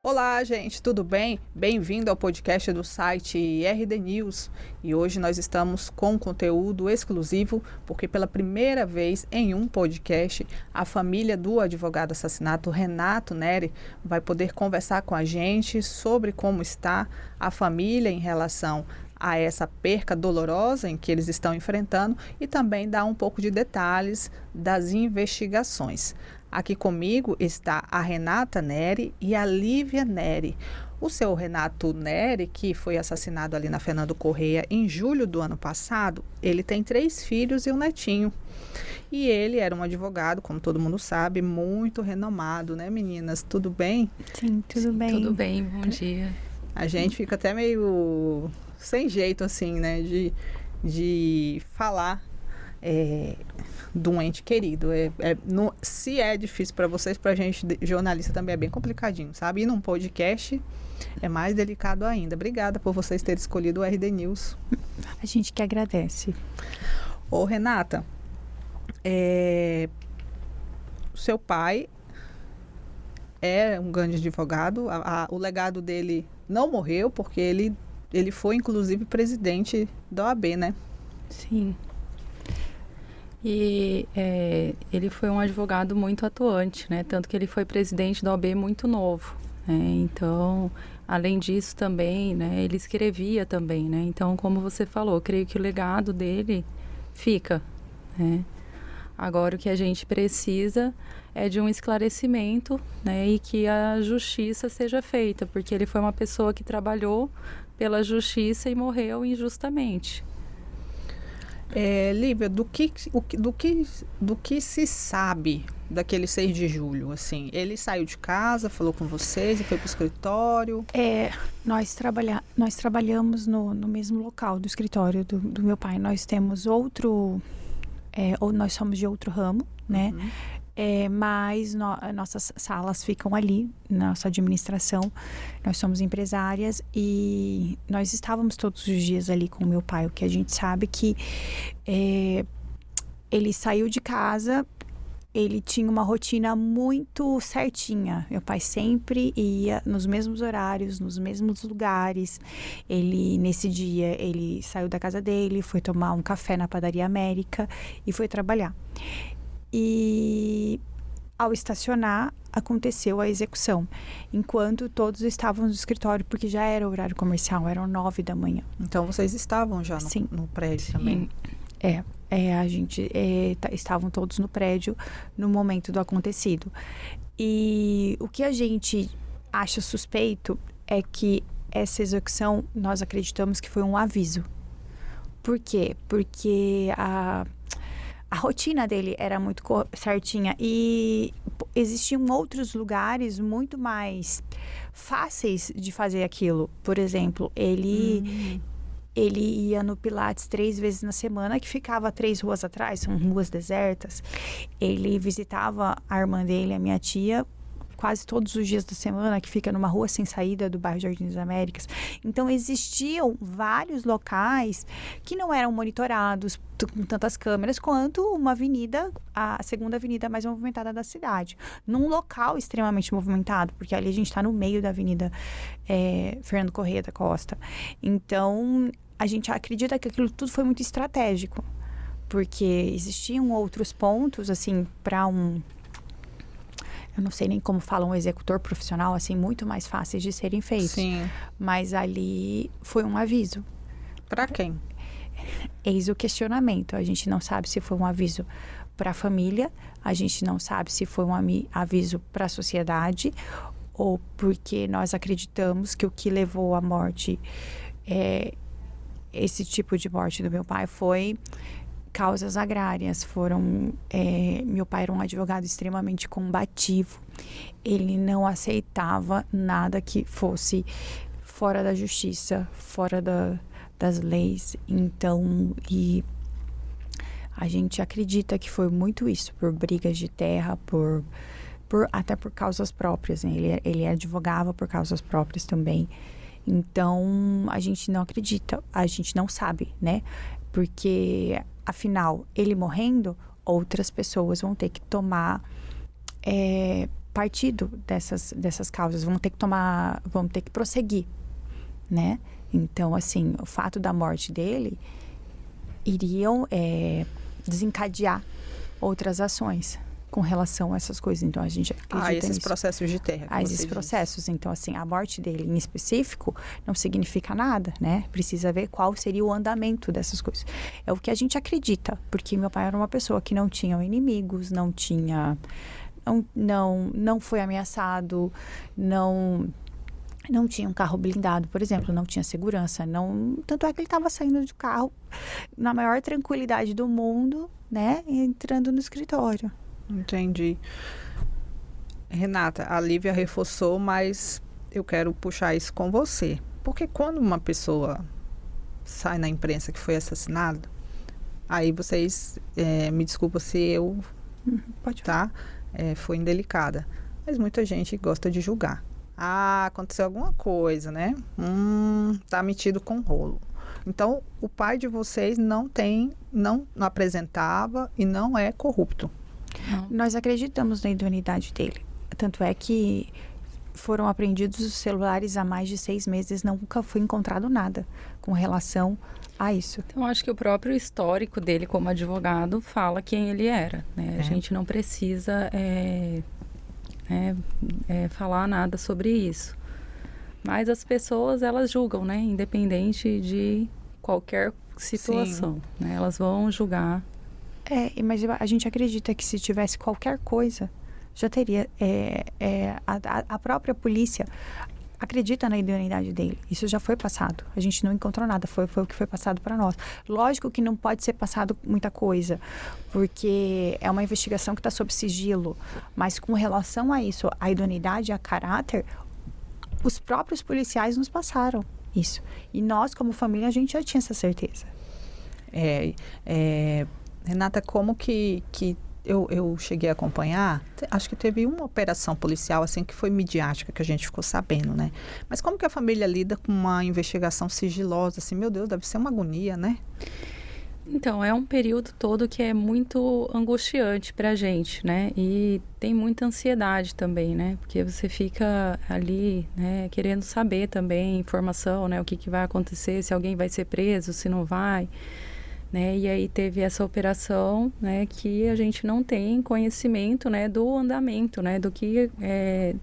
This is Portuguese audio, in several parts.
Olá, gente, tudo bem? Bem-vindo ao podcast do site RD News. E hoje nós estamos com conteúdo exclusivo, porque pela primeira vez em um podcast, a família do advogado assassinato Renato Neri vai poder conversar com a gente sobre como está a família em relação a essa perca dolorosa em que eles estão enfrentando e também dar um pouco de detalhes das investigações. Aqui comigo está a Renata Neri e a Lívia Neri. O seu Renato Neri, que foi assassinado ali na Fernando Correia em julho do ano passado, ele tem 3 filhos e um netinho. E ele era um advogado, como todo mundo sabe, muito renomado, né, meninas? Tudo bem? Sim, tudo bem. Tudo bem, bom dia. A gente fica até meio sem jeito, assim, né, de falar de um ente querido. Se é difícil para vocês, para a gente, jornalista, também é bem complicadinho, sabe? E num podcast é mais delicado ainda. Obrigada por vocês terem escolhido o RD News. A gente que agradece. Ô, Renata, o seu pai é um grande advogado. O legado dele não morreu, porque ele foi, inclusive, presidente da OAB, né? Sim. E ele foi um advogado muito atuante, né? Tanto que ele foi presidente da OAB muito novo, né? Então, além disso também, né? Ele escrevia também, né? Então, como você falou, creio que o legado dele fica, né? Agora, o que a gente precisa é de um esclarecimento, né? E que a justiça seja feita, porque ele foi uma pessoa que trabalhou pela justiça e morreu injustamente. Lívia, do que se sabe daquele 6 de julho? Assim, ele saiu de casa, falou com vocês e foi para o escritório? Nós trabalhamos no mesmo local do escritório do meu pai. Nós temos ou nós somos de outro ramo, né? Uhum. Mas nossas salas ficam ali, nossa administração. Nós somos empresárias e nós estávamos todos os dias ali com o meu pai. O que a gente sabe que ele saiu de casa, ele tinha uma rotina muito certinha. Meu pai sempre ia nos mesmos horários, nos mesmos lugares. Nesse dia, ele saiu da casa dele, foi tomar um café na Padaria América e foi trabalhar. E ao estacionar, aconteceu a execução, enquanto todos estavam no escritório, porque já era horário comercial, eram 9 da manhã. Então, vocês estavam já no prédio também? A gente estavam todos no prédio no momento do acontecido. E o que a gente acha suspeito é que essa execução, nós acreditamos que foi um aviso. Por quê? Porque a rotina dele era muito certinha e existiam outros lugares muito mais fáceis de fazer aquilo. Por exemplo, ele ia no Pilates 3 vezes na semana, que ficava 3 ruas atrás, são ruas desertas. Ele visitava a irmã dele, a minha tia, quase todos os dias da semana, que fica numa rua sem saída do bairro Jardim das Américas. Então, existiam vários locais que não eram monitorados com tantas câmeras quanto uma avenida, a segunda avenida mais movimentada da cidade. Num local extremamente movimentado, porque ali a gente está no meio da avenida Fernando Correia da Costa. Então, a gente acredita que aquilo tudo foi muito estratégico, porque existiam outros pontos, assim, para eu não sei nem como fala, um executor profissional, assim, muito mais fáceis de serem feitos. Sim. Mas ali foi um aviso. Para quem? Eis o questionamento. A gente não sabe se foi um aviso para a família, a gente não sabe se foi um aviso para a sociedade, ou porque nós acreditamos que o que levou à morte, esse tipo de morte do meu pai, foi causas agrárias. Meu pai era um advogado extremamente combativo. Ele não aceitava nada que fosse fora da justiça, fora das leis. Então, a gente acredita que foi muito isso, por brigas de terra, até por causas próprias, né? Ele advogava por causas próprias também. Então, a gente não acredita, a gente não sabe, né? Porque, afinal, ele morrendo, outras pessoas vão ter que tomar partido dessas causas, vão ter que prosseguir, né? Então, assim, o fato da morte dele iriam desencadear outras ações com relação a essas coisas. Então, a gente acredita esses nisso. processos de terra. Esses processos. Então, assim, a morte dele em específico não significa nada, né? Precisa ver qual seria o andamento dessas coisas. É o que a gente acredita, porque meu pai era uma pessoa que não tinha inimigos, não foi ameaçado, não tinha um carro blindado, por exemplo, não tinha segurança, tanto é que ele estava saindo de carro na maior tranquilidade do mundo, né, entrando no escritório. Entendi. Renata, a Lívia reforçou, mas eu quero puxar isso com você. Porque quando uma pessoa sai na imprensa que foi assassinada, aí vocês, me desculpa se eu, pode falar. Tá? Foi indelicada. Mas muita gente gosta de julgar. Aconteceu alguma coisa, né? Tá metido com rolo. Então, o pai de vocês não apresentava e não é corrupto. Não. Nós acreditamos na idoneidade dele. Tanto é que foram apreendidos os celulares há mais de 6 meses, nunca foi encontrado nada com relação a isso. Então, acho que o próprio histórico dele como advogado fala quem ele era, né? A gente não precisa falar nada sobre isso. Mas as pessoas, elas julgam, né? Independente de qualquer situação, né? Elas vão julgar. Mas a gente acredita que se tivesse qualquer coisa, já teria. A própria polícia acredita na idoneidade dele. Isso já foi passado. A gente não encontrou nada. Foi o que foi passado para nós. Lógico que não pode ser passado muita coisa, porque é uma investigação que está sob sigilo. Mas com relação a isso, a idoneidade, a caráter, os próprios policiais nos passaram isso. E nós, como família, a gente já tinha essa certeza. Renata, como que eu cheguei a acompanhar, acho que teve uma operação policial assim que foi midiática, que a gente ficou sabendo, né? Mas como que a família lida com uma investigação sigilosa, assim, meu Deus, deve ser uma agonia, né? Então, é um período todo que é muito angustiante pra gente, né? E tem muita ansiedade também, né? Porque você fica ali, né, querendo saber também informação, né? O que vai acontecer, se alguém vai ser preso, se não vai, né? E aí teve essa operação, né, que a gente não tem conhecimento, né, do andamento, né, do que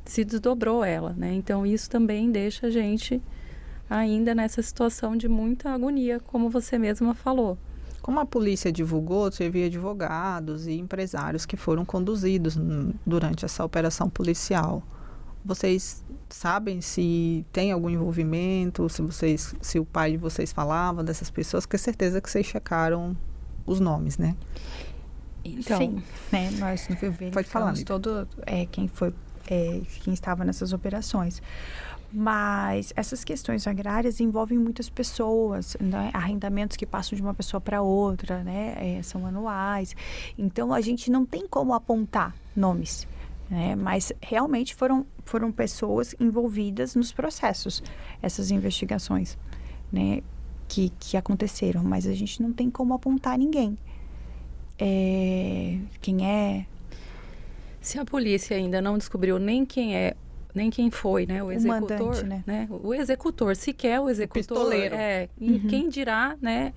se desdobrou ela, né? Então, isso também deixa a gente ainda nessa situação de muita agonia, como você mesma falou. Como a polícia divulgou, teve advogados e empresários que foram conduzidos durante essa operação policial. Vocês sabem se tem algum envolvimento, se o pai de vocês falava dessas pessoas? Com certeza que vocês checaram os nomes, né? Então, sim, né? Nós verificamos todo quem estava nessas operações. Mas essas questões agrárias envolvem muitas pessoas, né? Arrendamentos que passam de uma pessoa para outra, né? São anuais. Então, a gente não tem como apontar nomes, né? Mas realmente foram pessoas envolvidas nos processos, essas investigações, né? Que aconteceram. Mas a gente não tem como apontar ninguém. Quem é? Se a polícia ainda não descobriu nem quem é, nem quem foi, né? O executor, mandante, né? O executor, sequer o executor. O pistoleiro. E quem dirá, né?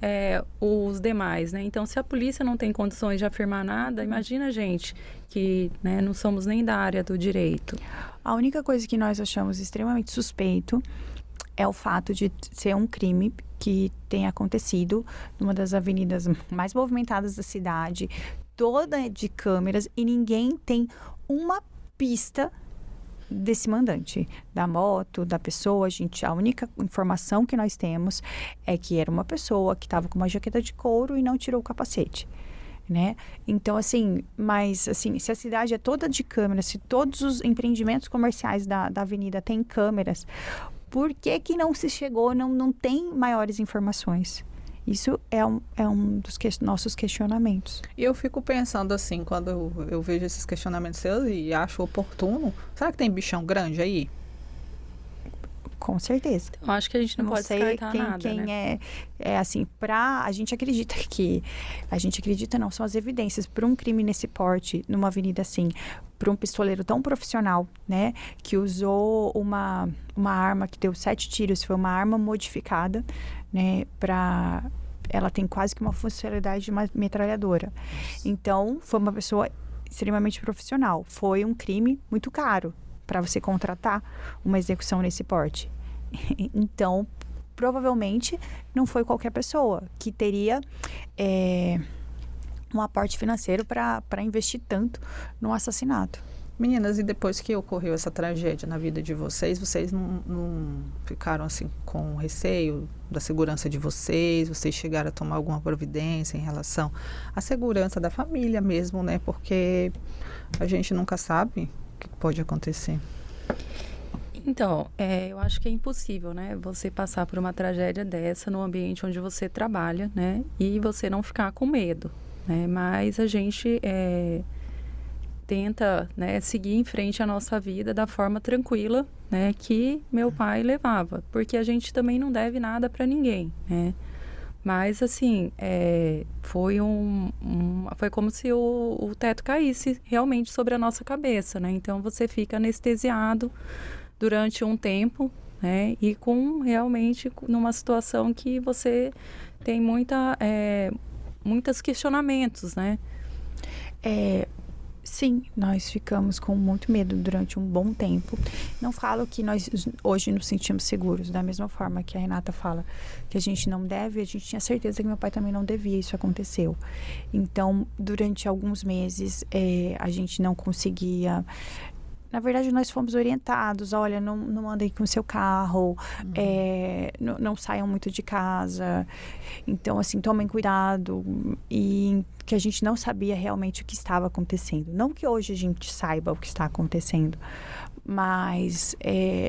Os demais, né? Então, se a polícia não tem condições de afirmar nada, imagina a gente que, né, não somos nem da área do direito. A única coisa que nós achamos extremamente suspeito é o fato de ser um crime que tem acontecido numa das avenidas mais movimentadas da cidade, toda de câmeras, e ninguém tem uma pista desse mandante, da moto, da pessoa. A única informação que nós temos é que era uma pessoa que estava com uma jaqueta de couro e não tirou o capacete, né? Então, assim, mas assim, se a cidade é toda de câmeras, se todos os empreendimentos comerciais da avenida têm câmeras, por que não se chegou, não tem maiores informações? Isso é um dos nossos questionamentos. E eu fico pensando assim, quando eu vejo esses questionamentos seus e acho oportuno, será que tem bichão grande aí? Com certeza. Eu acho que a gente não pode descartar nada, quem né? é assim, a gente acredita não, são as evidências para um crime nesse porte, numa avenida assim, para um pistoleiro tão profissional, né, que usou uma arma que deu 7 tiros, foi uma arma modificada, né, ela tem quase que uma funcionalidade de uma metralhadora. Então, foi uma pessoa extremamente profissional. Foi um crime muito caro para você contratar uma execução nesse porte. Então, provavelmente, não foi qualquer pessoa que teria um aporte financeiro para investir tanto no assassinato. Meninas, e depois que ocorreu essa tragédia na vida de vocês não ficaram assim com receio da segurança de vocês? Vocês chegaram a tomar alguma providência em relação à segurança da família mesmo, né? Porque a gente nunca sabe o que pode acontecer. Então, eu acho que é impossível, né? Você passar por uma tragédia dessa no ambiente onde você trabalha, né? E você não ficar com medo, né? Mas a gente tenta, né, seguir em frente a nossa vida da forma tranquila, né, que meu pai levava, porque a gente também não deve nada para ninguém, né? Mas assim, foi foi como se o teto caísse realmente sobre a nossa cabeça, né? Então você fica anestesiado durante um tempo, né? E realmente numa situação que você tem muitos questionamentos, né? Sim, nós ficamos com muito medo durante um bom tempo. Não falo que nós hoje nos sentimos seguros, da mesma forma que a Renata fala que a gente não deve, a gente tinha certeza que meu pai também não devia, isso aconteceu. Então, durante alguns meses, a gente não conseguia... Na verdade, nós fomos orientados, olha, não andem com o seu carro, não saiam muito de casa. Então, assim, tomem cuidado. E que a gente não sabia realmente o que estava acontecendo. Não que hoje a gente saiba o que está acontecendo, mas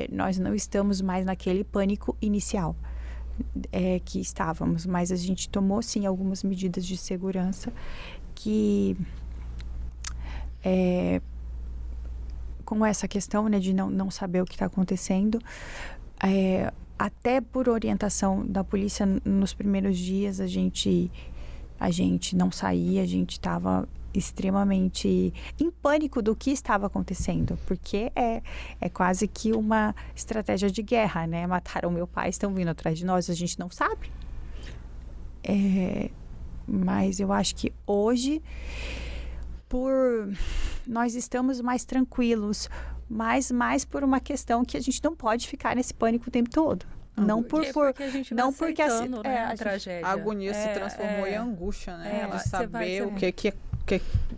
nós não estamos mais naquele pânico inicial que estávamos. Mas a gente tomou, sim, algumas medidas de segurança que... com essa questão, né, de não saber o que está acontecendo, até por orientação da polícia, nos primeiros dias a gente não saía, a gente estava extremamente em pânico do que estava acontecendo, porque é quase que uma estratégia de guerra, né? Mataram meu pai, estão vindo atrás de nós, a gente não sabe. Mas eu acho que hoje... nós estamos mais tranquilos, mas mais por uma questão que a gente não pode ficar nesse pânico o tempo todo. Não porque a gente vai não porque a tragédia. A agonia se transformou em angústia, né? De saber o que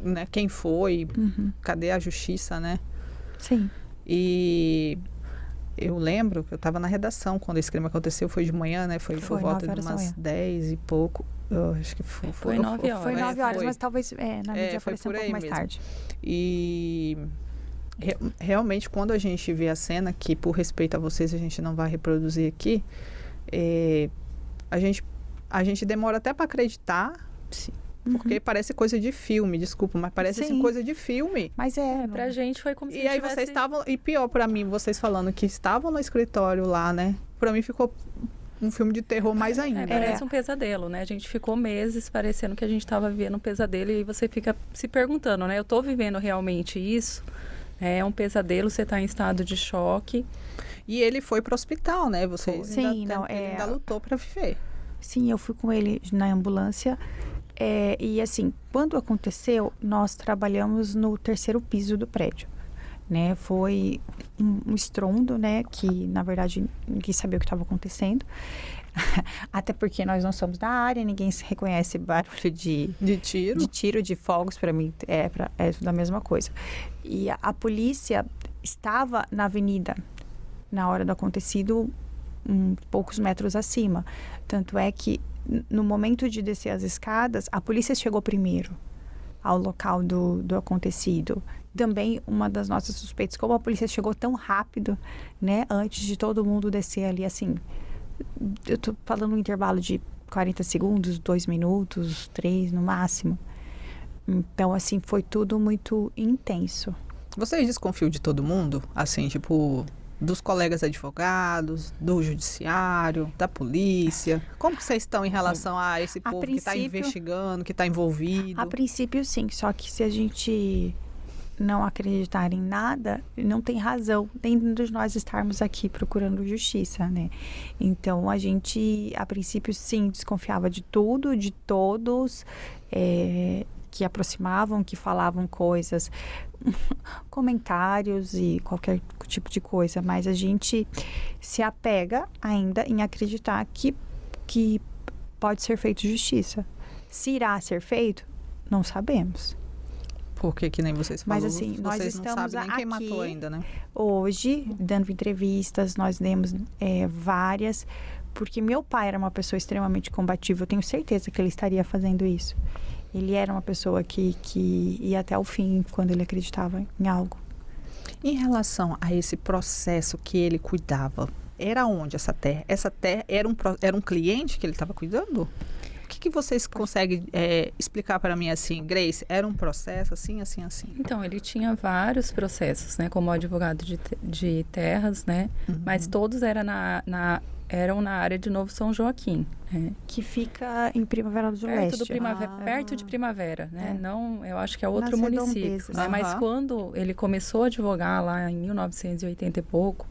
né, quem foi, cadê a justiça, né? Sim. E eu lembro que eu estava na redação quando esse crime aconteceu, foi de manhã, né? Foi por volta de umas 10 e pouco. Eu acho que foi 9 horas. Foi 9 horas, mas talvez na mídia apareceu um pouco mais tarde. E realmente, quando a gente vê a cena, que por respeito a vocês a gente não vai reproduzir aqui, a gente demora até para acreditar, porque parece coisa de filme, desculpa, mas parece assim, coisa de filme. Mas pra gente foi como se E aí vocês estavam, e pior para mim, vocês falando que estavam no escritório lá, né? Para mim ficou um filme de terror mais ainda. Parece um pesadelo, né? A gente ficou meses parecendo que a gente estava vivendo um pesadelo e você fica se perguntando, né? Eu tô vivendo realmente isso? É um pesadelo, você tá em estado de choque. E ele foi pro hospital, né? Vocês ele ainda lutou para viver. Sim, eu fui com ele na ambulância. E assim, quando aconteceu, nós trabalhamos no 3º piso do prédio. Né, foi um estrondo, né, que na verdade ninguém sabia o que estava acontecendo, até porque nós não somos da área, ninguém reconhece barulho de tiro, de fogos. Para mim é tudo a mesma coisa. E a polícia estava na avenida na hora do acontecido, poucos metros acima, tanto é que no momento de descer as escadas, a polícia chegou primeiro ao local do acontecido. Também uma das nossas suspeitas, como a polícia chegou tão rápido, né, antes de todo mundo descer ali, assim, eu tô falando um intervalo de 40 segundos, 2 minutos, 3 no máximo. Então, assim, foi tudo muito intenso. Vocês desconfiam de todo mundo? Assim, tipo, dos colegas advogados, do judiciário, da polícia? Como que vocês estão em relação a esse povo que está investigando, que está envolvido? A princípio, sim. Só que se a gente não acreditar em nada, não tem razão nem de nós estarmos aqui procurando justiça, né? Então, a gente, a princípio, sim, desconfiava de tudo, de todos, que aproximavam, que falavam coisas, comentários e qualquer tipo de coisa, mas a gente se apega ainda em acreditar que pode ser feito justiça. Se irá ser feito, não sabemos. Porque, que nem vocês falaram, mas assim, nós vocês não sabem nem quem matou ainda, né? Hoje, dando entrevistas, nós demos várias, porque meu pai era uma pessoa extremamente combativa. Eu tenho certeza que ele estaria fazendo isso. Ele era uma pessoa que ia até o fim quando ele acreditava em algo. Em relação a esse processo que ele cuidava, era onde essa terra? Essa terra era um cliente que ele estava cuidando? O que vocês conseguem explicar para mim assim, Grace? Era um processo assim, assim, assim? Então, ele tinha vários processos, né? Como advogado de terras, né? Uhum. Mas todos eram eram na área de Novo São Joaquim, né? Que fica em Primavera do Leste. Perto de Primavera, né? Não, eu acho que é outro Nas município. redondezas. Né? Mas quando ele começou a advogar lá em 1980 e pouco,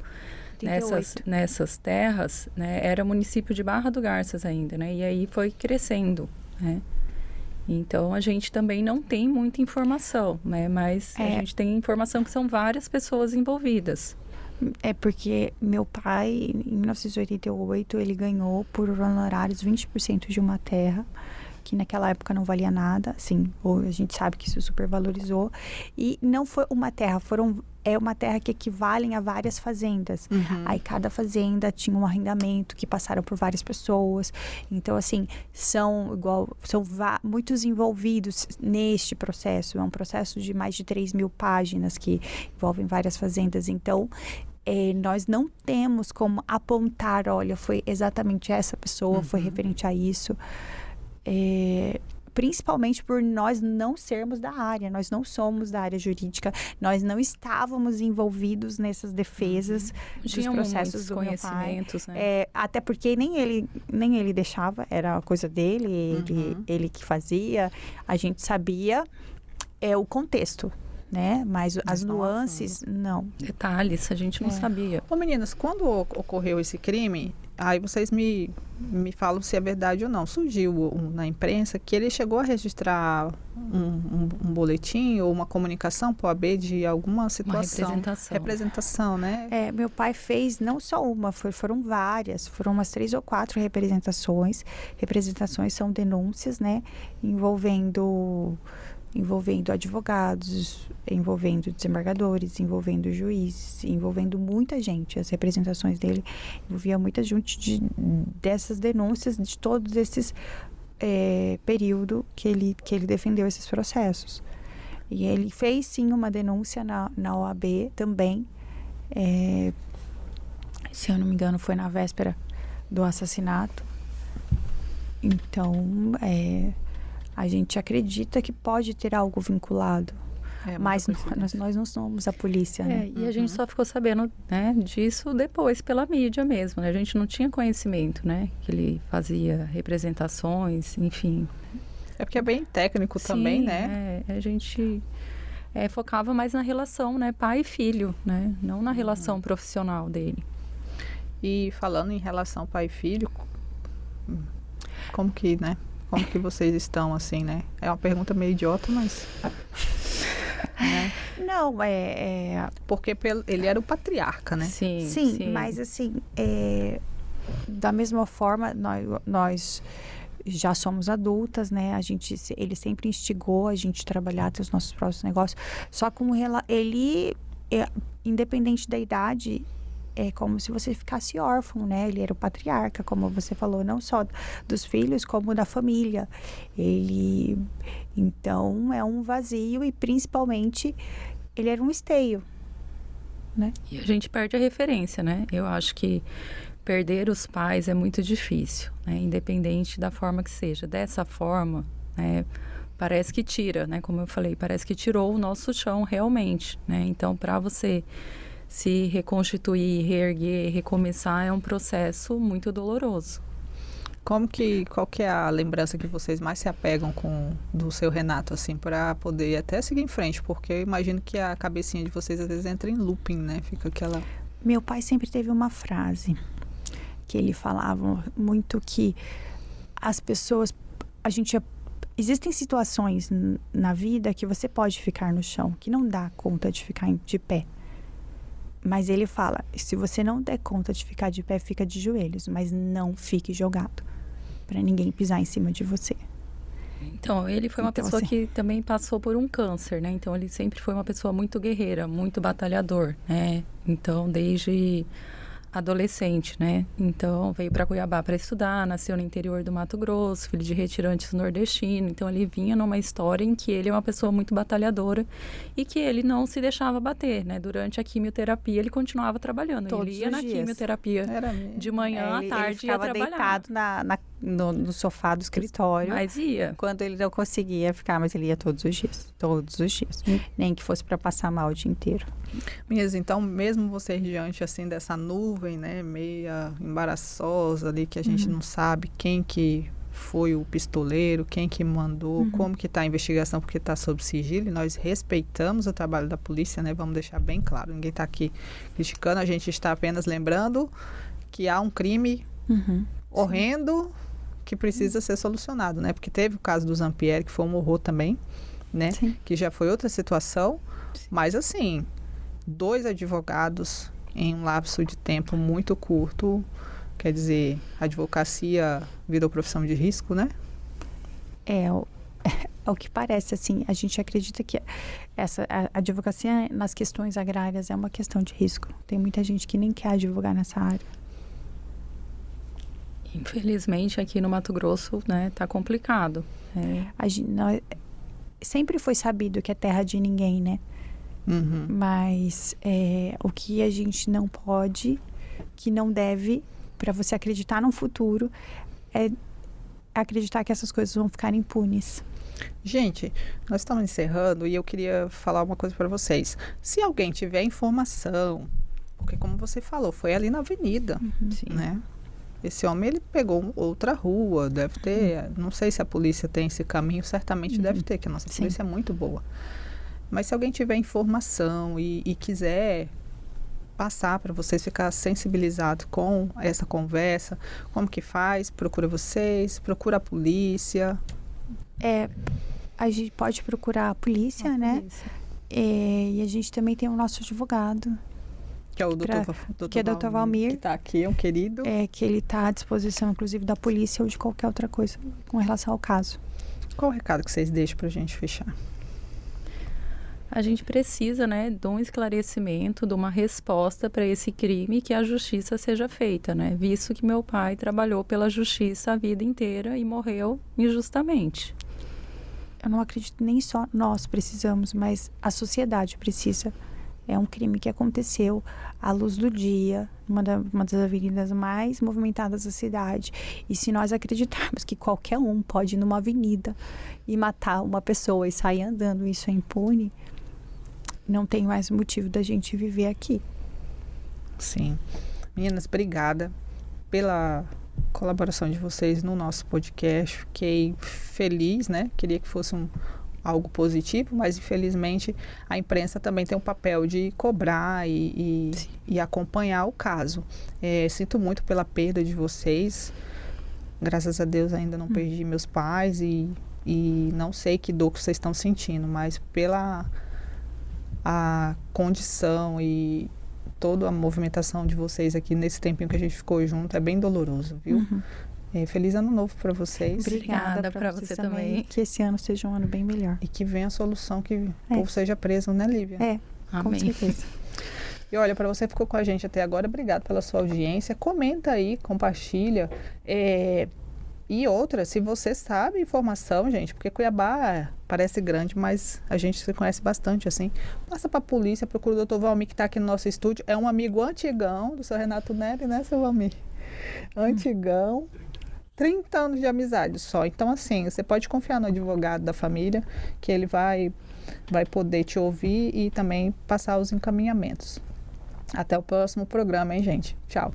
nessas terras, né? Era município de Barra do Garças ainda, né? E aí foi crescendo, né? Então, a gente também não tem muita informação, né? Mas a gente tem informação que são várias pessoas envolvidas. É porque meu pai, em 1988, ele ganhou por honorários 20% de uma terra, que naquela época não valia nada, assim, a gente sabe que isso supervalorizou. E não foi uma terra, é uma terra que equivalem a várias fazendas. Uhum. Aí cada fazenda tinha um arrendamento que passaram por várias pessoas. Então, assim, são muitos envolvidos neste processo. É um processo de mais de 3.000 páginas que envolvem várias fazendas. Então, nós não temos como apontar, olha, foi exatamente essa pessoa, foi referente a isso. Principalmente por nós não sermos da área, nós não somos da área jurídica, nós não estávamos envolvidos nessas defesas dos processos do meu pai. Né? Até porque nem ele deixava, era a coisa dele, ele que fazia, a gente sabia o contexto, né? Mas as nuances, não. Detalhes, a gente não sabia. Ô meninas, quando ocorreu esse crime, aí vocês me falam se é verdade ou não. Surgiu na imprensa que ele chegou a registrar um boletim ou uma comunicação para o AB de alguma situação. Uma representação, né? Meu pai fez não só uma, foram várias. Foram umas 3 ou 4 representações. Representações são denúncias, né? Envolvendo advogados, envolvendo desembargadores, envolvendo juízes, envolvendo muita gente. As representações dele envolviam muita gente dessas denúncias, de todos esses período que ele defendeu esses processos. E ele fez, sim, uma denúncia na OAB também. Se eu não me engano, foi na véspera do assassinato. Então, a gente acredita que pode ter algo vinculado. Mas nós não somos a polícia, né? E a gente só ficou sabendo, né, disso depois pela mídia mesmo, né? A gente não tinha conhecimento, né? Que ele fazia representações, enfim. É porque é bem técnico também, né? A gente focava mais na relação, né? Pai e filho, né? Não na relação profissional dele. E falando em relação pai e filho, como que, né? Como que vocês estão, assim, né? É uma pergunta meio idiota, mas... né? Não, porque ele era o patriarca, né? Sim. Mas assim, da mesma forma, nós já somos adultas, né? Ele sempre instigou a gente a trabalhar, ter os nossos próprios negócios. Só como ele, independente da idade... É como se você ficasse órfão, né? Ele era o patriarca, como você falou, não só dos filhos, como da família. Então, é um vazio e, principalmente, ele era um esteio, né? E a gente perde a referência, né? Eu acho que perder os pais é muito difícil, né? Independente da forma que seja. Dessa forma, né? Parece que tira, né? Como eu falei, parece que tirou o nosso chão realmente, né? Então, para você se reconstituir, reerguer, recomeçar é um processo muito doloroso. Qual que é a lembrança que vocês mais se apegam do seu Renato, assim, para poder até seguir em frente? Porque eu imagino que a cabecinha de vocês às vezes entra em looping, né? Fica aquela... Meu pai sempre teve uma frase que ele falava muito que as pessoas... Existem situações na vida que você pode ficar no chão, que não dá conta de ficar de pé. Mas ele fala, se você não der conta de ficar de pé, fica de joelhos, mas não fique jogado, para ninguém pisar em cima de você. Então, ele foi uma pessoa que também passou por um câncer, né? Então, ele sempre foi uma pessoa muito guerreira, muito batalhador, né? Então, desde adolescente, né? Então, veio para Cuiabá para estudar, nasceu no interior do Mato Grosso, filho de retirantes nordestino. Então, ele vinha numa história em que ele é uma pessoa muito batalhadora e que ele não se deixava bater, né? Durante a quimioterapia, ele continuava trabalhando. Todos ele ia na dias. quimioterapia de manhã, à tarde, ia trabalhar. Ele ficava deitado no sofá do escritório. Mas ia. Quando ele não conseguia ficar, mas ele ia todos os dias. Todos os dias. Nem que fosse para passar mal o dia inteiro. Meninas, então, mesmo vocês diante, assim, dessa nuvem, né, meia embaraçosa ali, que a gente não sabe quem que foi o pistoleiro, quem que mandou, como que está a investigação, porque está sob sigilo, e nós respeitamos o trabalho da polícia, né, vamos deixar bem claro, ninguém está aqui criticando, a gente está apenas lembrando que há um crime horrendo que precisa ser solucionado, né, porque teve o caso do Zampieri, que foi um horror também, né, que já foi outra situação, mas assim, 2 advogados em um lapso de tempo muito curto, quer dizer, a advocacia virou profissão de risco, né? É o que parece, assim, a gente acredita que a advocacia nas questões agrárias é uma questão de risco. Tem muita gente que nem quer advogar nessa área. Infelizmente, aqui no Mato Grosso, né, tá complicado. Sempre foi sabido que é terra de ninguém, né? Mas o que a gente não pode, que não deve, para você acreditar no futuro, é acreditar que essas coisas vão ficar impunes. Gente, nós estamos encerrando e eu queria falar uma coisa para vocês. Se alguém tiver informação, porque como você falou, foi ali na avenida, né? Esse homem, ele pegou outra rua, deve ter, não sei se a polícia tem esse caminho, certamente deve ter, que a nossa polícia é muito boa. Mas se alguém tiver informação e quiser passar para vocês ficar sensibilizados com essa conversa, como que faz? Procura vocês, procura a polícia. A gente pode procurar a polícia, né? E a gente também tem o nosso advogado. Que é o doutor Valmir. Que está aqui, é um querido. Que ele está à disposição, inclusive, da polícia ou de qualquer outra coisa com relação ao caso. Qual o recado que vocês deixam para a gente fechar? A gente precisa, né, de um esclarecimento, de uma resposta para esse crime, que a justiça seja feita, né? Visto que meu pai trabalhou pela justiça a vida inteira e morreu injustamente. Eu não acredito nem só nós precisamos, mas a sociedade precisa. É um crime que aconteceu à luz do dia, uma das avenidas mais movimentadas da cidade. E se nós acreditarmos que qualquer um pode ir numa avenida e matar uma pessoa e sair andando, isso é impune, não tem mais motivo da gente viver aqui. Sim. Meninas, obrigada pela colaboração de vocês no nosso podcast. Fiquei feliz, né? Queria que fosse algo positivo, mas infelizmente a imprensa também tem um papel de cobrar e acompanhar o caso. Sinto muito pela perda de vocês. Graças a Deus ainda não perdi meus pais e não sei que dor que vocês estão sentindo, mas pela a condição e toda a movimentação de vocês aqui nesse tempinho que a gente ficou junto é bem doloroso, viu? Feliz ano novo para vocês. Obrigada para você também. Que esse ano seja um ano bem melhor. E que venha a solução, que o povo seja preso, né, Lívia? Com certeza. E olha, para você que ficou com a gente até agora, obrigado pela sua audiência. Comenta aí, compartilha. E outra, se você sabe informação, gente, porque Cuiabá parece grande, mas a gente se conhece bastante, assim. Passa para a polícia, procura o doutor Valmir, que está aqui no nosso estúdio. É um amigo antigão do seu Renato Neri, né, seu Valmir? Antigão. 30 anos de amizade só. Então, assim, você pode confiar no advogado da família, que ele vai poder te ouvir e também passar os encaminhamentos. Até o próximo programa, hein, gente? Tchau.